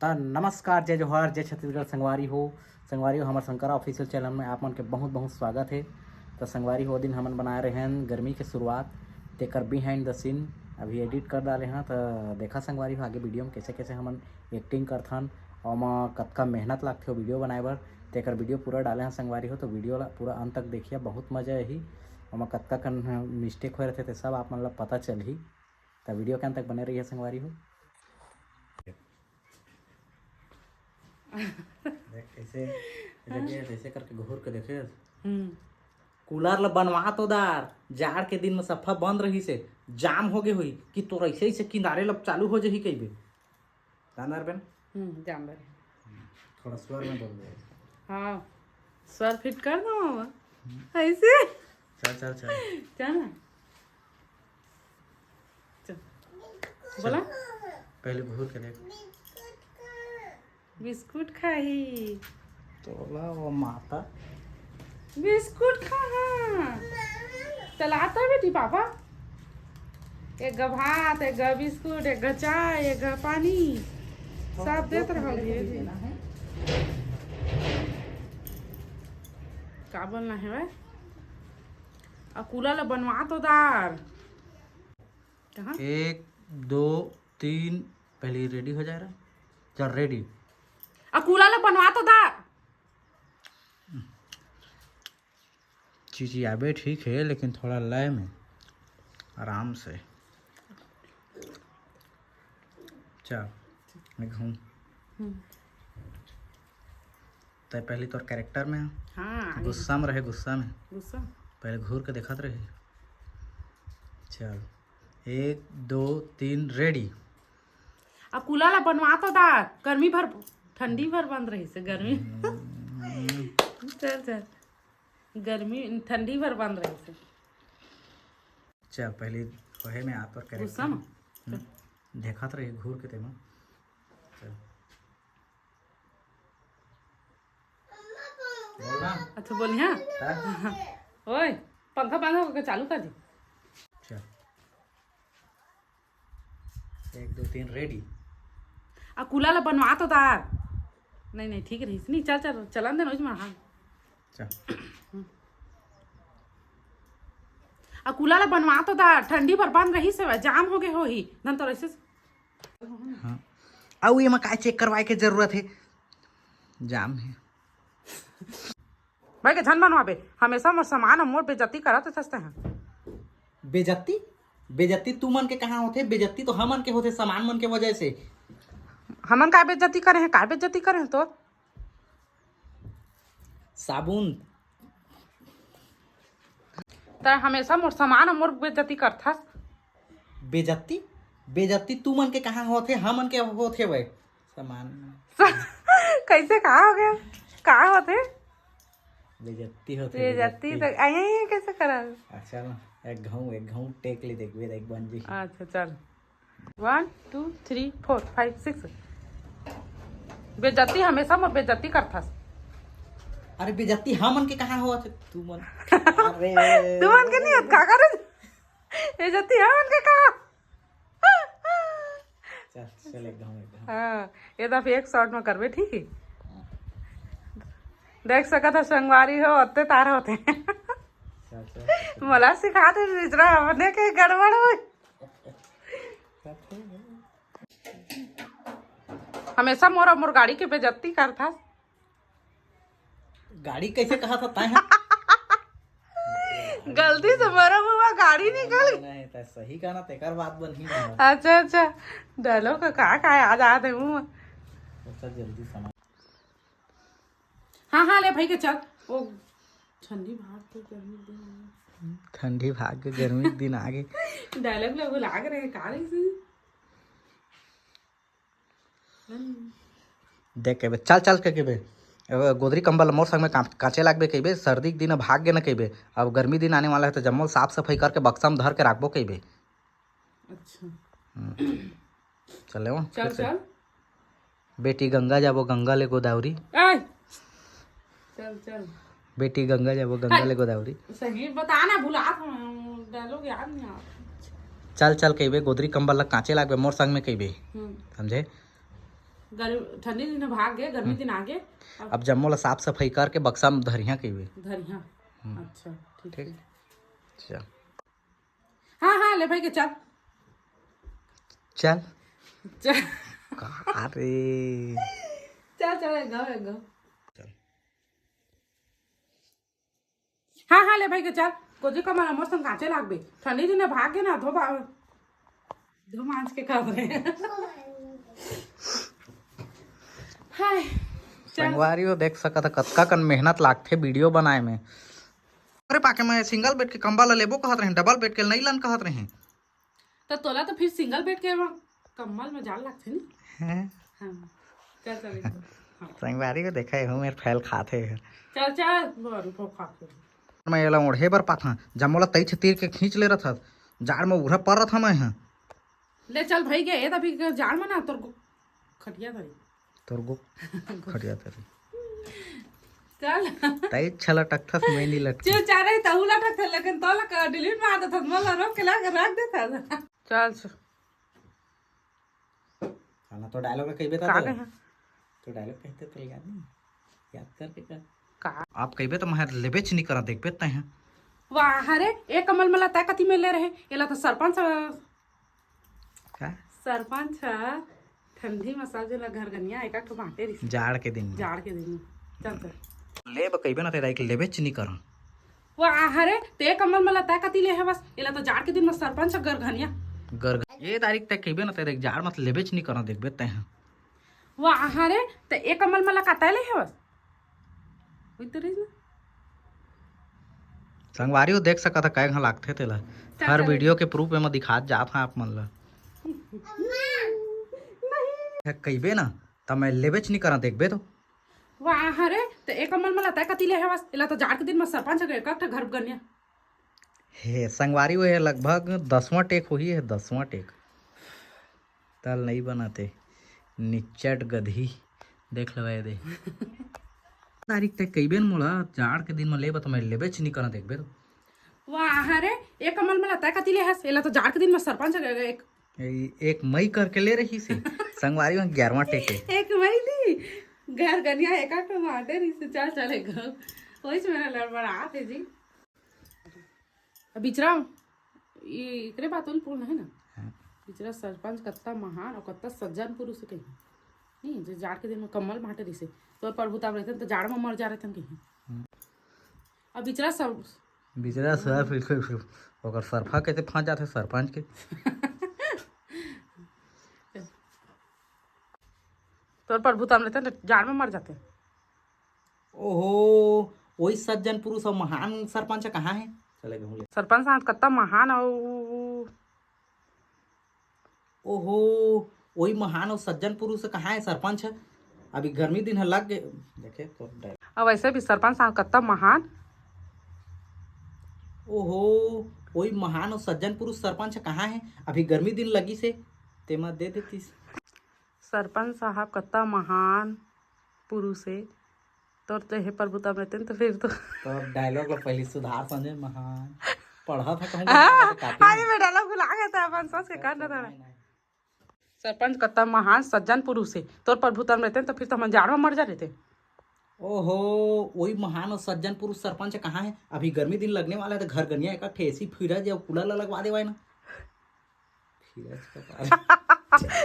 था। नमस्कार, जय जोहार, जय छत्तीसगढ़। संगवारी हो हमारे शंकरा ऑफिशियल चैनल में आप मन के बहुत बहुत स्वागत है। तो संगवारी हो दिन हमन बनाए रहे हैं गर्मी के शुरुआत तेकर बिहाइंड द सीन अभी एडिट कर डाले हैं। तो देखा संगवारी हो आगे वीडियो में कैसे कैसे हमन एक्टिंग करथन और मैं कतका मेहनत लागथे वीडियो बनाए बर तेकर वीडियो पूरा डाले हैं संगवारी हो। तो वीडियो ला पूरा अंत तक देखिए, बहुत मजा आही और मैं कतका कन मिस्टेक हो रहे थे सब आप मन ला पता चलही। तो वीडियो के अंत तक बने रहिए संगवारी हो। देख कैसे ऐसे करके घूर के देखे कूलर ला बनवा तो दार जाड़ के दिन में सफा बंद रही से जाम हो गए हुई कि तो ऐसे ही किनारे लब चालू हो जाही कई बे जानदार बेन जाम बर थोड़ा स्वर में बोल दे। हाँ स्वर फिट कर दो मामा ऐसे चल चल चल चल ना चल बोला पहले घूर के देख बिस्कुट खाही तोला वो माता बिस्कुट खा चलाता बेटी पापा एक गा भात एक गा बिस्कुट एक गा चाय एक गा पानी सब देते रहो धीरे का बोलना है भाई और कूलर ला बनवा तो दार कहाँ 1 2 3 पहले रेडी हो जा रहा चल रेडी और कूलर ला बनवा तो दार चीज़ आबे ठीक है लेकिन थोड़ा लय में आराम से चल मैं घूम तो पहले तो कैरेक्टर में हाँ गुस्सा में रहे गुस्सा में गुस्सा पहले घूर के देखत रहे। चल 1 2 3 रेडी और कूलर ला बनवा तो दार गर्मी भर ठंडी भर बंद रही से गर्मी चल चल गर्मी ठंडी भर बंद रही से चल पहले वहे में आप पर गुस्सा में कैरेक्टर देखत रहे घूर के तेमा चल बोलना अच्छा बोली हाँ ओए पंखा बंद होकर चालू कर दी चल 1 2 3 रेडी और कूलर ला बनवा तो दार नहीं ठीक रही नहीं चल चल चलन देना उसमें हाँ चल और कूलर ला बनवा तो दार ठंडी भर बंद रही से जाम हो गए हो ही धन तो ऐसे हाँ अब ये में काय चेक करवाए के जरूरत है जाम है भाई के झन बनवाबे हमेशा मोर सामान और मोर बेइज्जती करत सस्ते हैं बेजती तू मन के कहाँ होते बेजती तो हमन के होते सामान मन के वजह से हमन का बेइज्जती करे हैं का बेइज्जती करे हैं तो साबुन त हमेशा मोर सामान और मोर बेइज्जती करथस बेजती तू मन के कहाँ होते हमन के होते वे सामान कैसे कहा हो गया कहा होते बेजती होते बेइज्जती तो आई कैसे करा अच्छा ना एक घाव टेक ले देखबे देख बन जी। अच्छा चल 1 2 3 4 5 6 बेइज्जती हमेशा मोर बेइज्जती करथस अरे बेजती हमन के कहाँ होते तू मन अरे तू मन के नहीं होत का करे बेइज्जती हमन के कहा चल एक घाव हाँ ये दफे एक शॉट में करबे ठीक है देख सकत है संगवारी हो अत्ते तार होते मला सिखा दे दूसरा अपने के गड़बड़ हो हमेशा मोर गाड़ी के बेइज्जती करता गाड़ी कैसे कहा था ताई गलती से मेरा हुआ गाड़ी निकल नहीं तो सही कहना तेकर बात बन ही अच्छा डायलॉग का याद आ दे चल जल्दी समझ। हाँ ले भाई के चल वो ठंडी भाग के गर्मी दिन आ गए डायलॉग लोग लाग रहे का रही देख के चल के बे गोदरी कंबल मोर संग में काचे लागबे कइबे सर्दी के दिन भाग गे न कइबे अब गर्मी दिन आने वाला है तो जम्मल साफ सफाई करके बक्सा में धर के रखबो कइबे। अच्छा चले वो चल बेटी गंगा जाबो गंगा ले गोदावरी चल बेटी गंगा जाबो गंगा ले गोदावरी सही बता ना भुला डायलॉग याद नहीं आ चल कइबे गोदरी कंबल ला काचे लागबे मोर संग में कइबे समझे गर्मी ठंडी दिन भाग गए, गर्मी दिन आगे अब जम्मो ला साफ सफाई करके बक्सा में धरिया के हुए। धरिया। अच्छा ठीक है। चल हाँ हाँ ले भाई के चल चल चल अरे चल चल एक गो चल हाँ हाँ ले भाई के चल कोजी कमर मौसम काचे लागबे ठंडी दिन भाग के ना धो मांस के कर रहे हाय संगवारी हो देख सकत कतका कन मेहनत लागथे वीडियो बनाए में। अरे पाके मैं सिंगल बेड के कंबल लेबो कहत रहे, डबल बेड के नहीं लन कहत रहे। तो तोला तो फिर सिंगल बेड के कम्बल में जाल लगथे नी। हैं हाँ चल चल हाँ। संगवारी को देखा है मेरे फैल खाते है। चल चल बड़ी को खा के मैं एला ओढ़े बर पाथा जमोला तई छतीर के खींच ले रहा था जाड़ में उघरा पड़ रहा था मैं यहाँ ले चल भाई गए ये तभी जाड़ में ना तोर खटिया धरी तोर गो खटिया तेरी चल तई छला टकथस मैं नहीं लटकी चल चाह रही तहु लटक थे लेकिन तो लगा डिलीट मार देता मला रोक के ला रख देता चल खाना तो डायलॉग कही बेटा का गए तो डायलॉग कहते तो याद नहीं याद करके कर का आप कहिबे तो मैं लेबेच नहीं करा देखबे तय हैं वाह अरे एक कमल मला तय कथी में ले रहे एला तो सरपंच का सरपंच ठंडी मसाज ला घर गनिया एक ठो बांटे रही जाड़ के दिन जाड़ के दिन चल चल लेब कहिबे ना तेरा एक लेबेच नहीं करा वाह अरे ते कमल मला तय कथी ले है बस एला तो जाड़ के दिन में सरपंच घर गनिया गर ये तारीख तक कहिबे ना तेरा एक जाड़ मत लेबेच नहीं करा देखबे तय हैं वाह अरे ते एक कमल मला काता ले है बस वही तो रही ना संगवारी हो देख सकत कै घा लागथे तेला हर वीडियो के प्रूफ में दिखात जात हां आप मन ला कहिबे ना त मैं लेबेच नहीं करा देखबे तो वाह अरे तो एक कमल मला तय कथी ले है बस एला तो जाड़ के दिन में सरपंच एक घर गनिया हे संगवारी हो लगभग 10वां टेक हुई है 10वां टेक तल नहीं बनाते निचट गधी देख लो दे तारीख तक कहिबे न मोला जाड़ के दिन में लेबे तो मैं लेबेच नहीं करा देखबे तो वाह अरे एक कमल मला तय कथी ले है एला तो जाड़ के दिन में सरपंच एक मई करके ले रही से संगवारी में 11वां टेक है एक महीने घर गनिया एक टमाटर इसे चल चलेगा वही से मेरा लड़बड़ा थे जी बिचरा ये एकरे बात पूर्ण है ना बिचरा सरपंच कत्ता महान और कत्ता सज्जन पुरुष कहीं नहीं जो जाड़ के दिन में कम्बल बांटे रही तो प्रभुता रहते तो जाड़ में मर जा रहे थे कहीं अब बिचरा सब बिचरा सर ओकर सरफा कैसे फंस जाते सरपंच के तो प्रभुता रहते तो जाड़ में मर जाते ओहो वही सज्जन पुरुष और महान सरपंच कहाँ है चले गए सरपंच साहब कत्ता महान और ओहो वही महान और सज्जन पुरुष कहाँ है सरपंच है अभी गर्मी दिन है लग गए देखे तो अब वैसे भी सरपंच साहब कत्ता महान ओहो वही महान और सज्जन पुरुष सरपंच कहाँ है अभी गर्मी दिन लगी से तेमा दे देती सरपंच साहब कत्ता महान पुरुष है तो हे प्रभुता रहते तो फिर तो डायलॉग ला पहले सुधार समझे महान पढ़ा था कहूँ में डायलॉग भुला गया था अपन सोच के करना था सरपंच कत्ता महान सज्जन पुरुष है तो प्रभुता रहते तो फिर तो हम जाड़ में मर जा रहे थे ओहो वही महान और सज्जन पुरुष सरपंच कहाँ है अभी गर्मी दिन लगने वाला है तो घर गनिया एक ठेसी फिरज या कूलर लगवा दे ना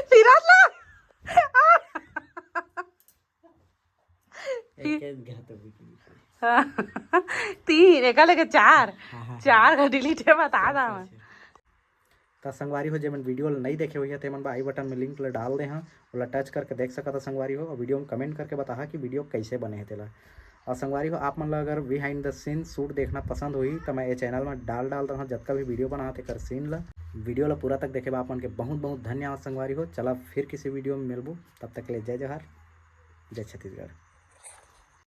फिरज ला तीन एक लेके चार का डिलीट है बता दा तो संगवारी हो जब वीडियो नहीं देखे हुई है तो मन आई बटन में लिंक ला डाल दे हाँ ओला टच करके देख सकता संगवारी हो और वीडियो में कमेंट करके बता कि वीडियो कैसे बने है तेला और संगवारी हो आप मन ला अगर बिहाइंड द सीन शूट देखना पसंद हुई तो मैं ये चैनल में डाल रहा जब भी वीडियो बनाते कर सीन ला वीडियो ला पूरा तक देखे आप मन के बहुत बहुत धन्यवाद संगवारी हो चला फिर किसी वीडियो में मिलबू तब तक के लिए जय जोहार जय छत्तीसगढ़।